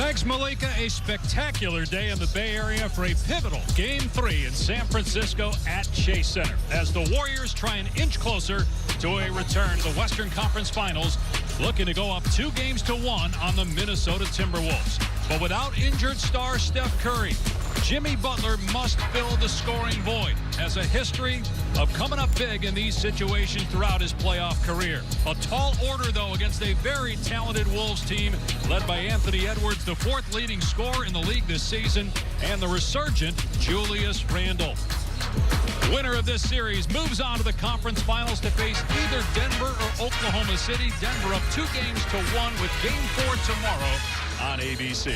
Thanks, Malika. A spectacular day in the Bay Area for a pivotal Game 3 in San Francisco at Chase Center as the Warriors try an inch closer to a return to the Western Conference Finals, looking to go up 2-1 on the Minnesota Timberwolves. But without injured star Steph Curry, Jimmy Butler must fill the scoring void, has a history of coming up big in these situations throughout his playoff career. A tall order, though, against a very talented Wolves team led by Anthony Edwards, the fourth leading scorer in the league this season, and the resurgent Julius Randle. Winner of this series moves on to the conference finals to face either Denver or Oklahoma City. Denver up 2-1 with Game 4 tomorrow on ABC.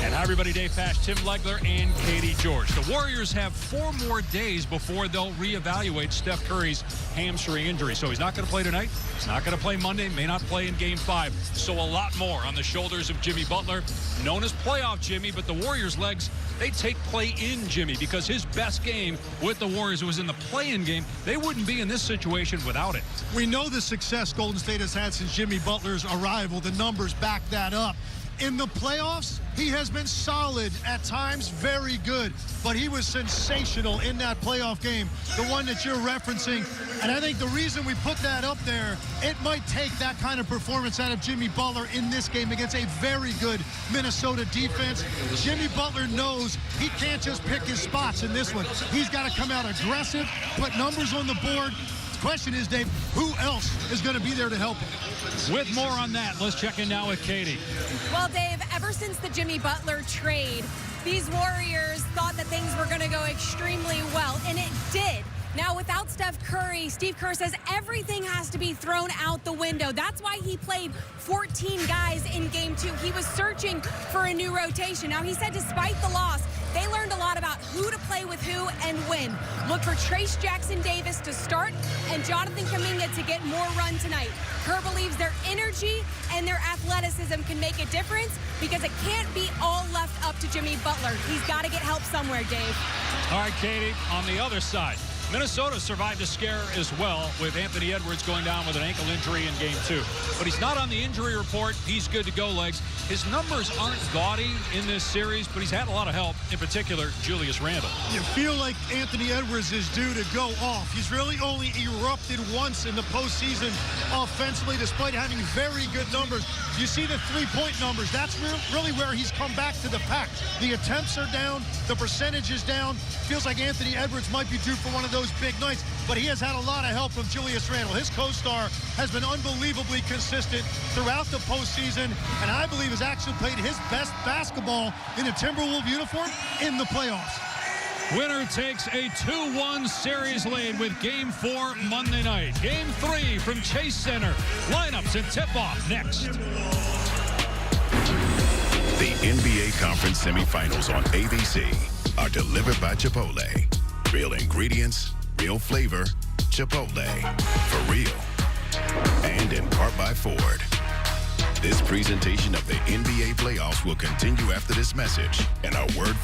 And hi, everybody. Dave Pash, Tim Legler, and Katie George. The Warriors have 4 more days before they'll reevaluate Steph Curry's hamstring injury. So he's not going to play tonight. He's not going to play Monday. May not play in Game 5. So a lot more on the shoulders of Jimmy Butler, known as Playoff Jimmy. But the Warriors' legs, they take play-in Jimmy because his best game with the Warriors was in the play-in game. They wouldn't be in this situation without it. We know the success Golden State has had since Jimmy Butler's arrival. The numbers back that up. In the playoffs, he has been solid, at times very good, but he was sensational in that playoff game, the one that you're referencing. And I think the reason we put that up there, it might take that kind of performance out of Jimmy Butler in this game against a very good Minnesota defense. Jimmy Butler knows he can't just pick his spots in this one. He's got to come out aggressive, put numbers on the board. Question is, Dave, who else is going to be there to help him? With more on that, let's check in now with Katie. Well, Dave, ever since the Jimmy Butler trade, these Warriors thought that things were going to go extremely well, and it did. Now, without Steph Curry, Steve Kerr says everything has to be thrown out the window. That's why he played 14 guys in Game 2. He was searching for a new rotation. Now, he said despite the loss, they learned a lot about who to play with who and when. Look for Trace Jackson-Davis to start and Jonathan Kuminga to get more run tonight. Kerr believes their energy and their athleticism can make a difference because it can't be all left up to Jimmy Butler. He's got to get help somewhere, Dave. All right, Katie, on the other side, Minnesota survived a scare as well with Anthony Edwards going down with an ankle injury in Game 2. But he's not on the injury report. He's good to go, Legs. His numbers aren't gaudy in this series, but he's had a lot of help, in particular, Julius Randle. You feel like Anthony Edwards is due to go off. He's really only erupted once in the postseason offensively, despite having very good numbers. You see the three-point numbers. That's really where he's come back to the pack. The attempts are down. The percentage is down. Feels like Anthony Edwards might be due for one of those big nights, but he has had a lot of help from Julius Randle. His co-star has been unbelievably consistent throughout the postseason, and I believe has actually played his best basketball in a Timberwolves uniform in the playoffs. Winner takes a 2-1 series lead with Game 4 Monday night. Game 3 from Chase Center. Lineups and tip-off next. The NBA Conference Semifinals on ABC are delivered by Chipotle. Real ingredients, real flavor, Chipotle. For real. And in part by Ford. This presentation of the NBA playoffs will continue after this message and our word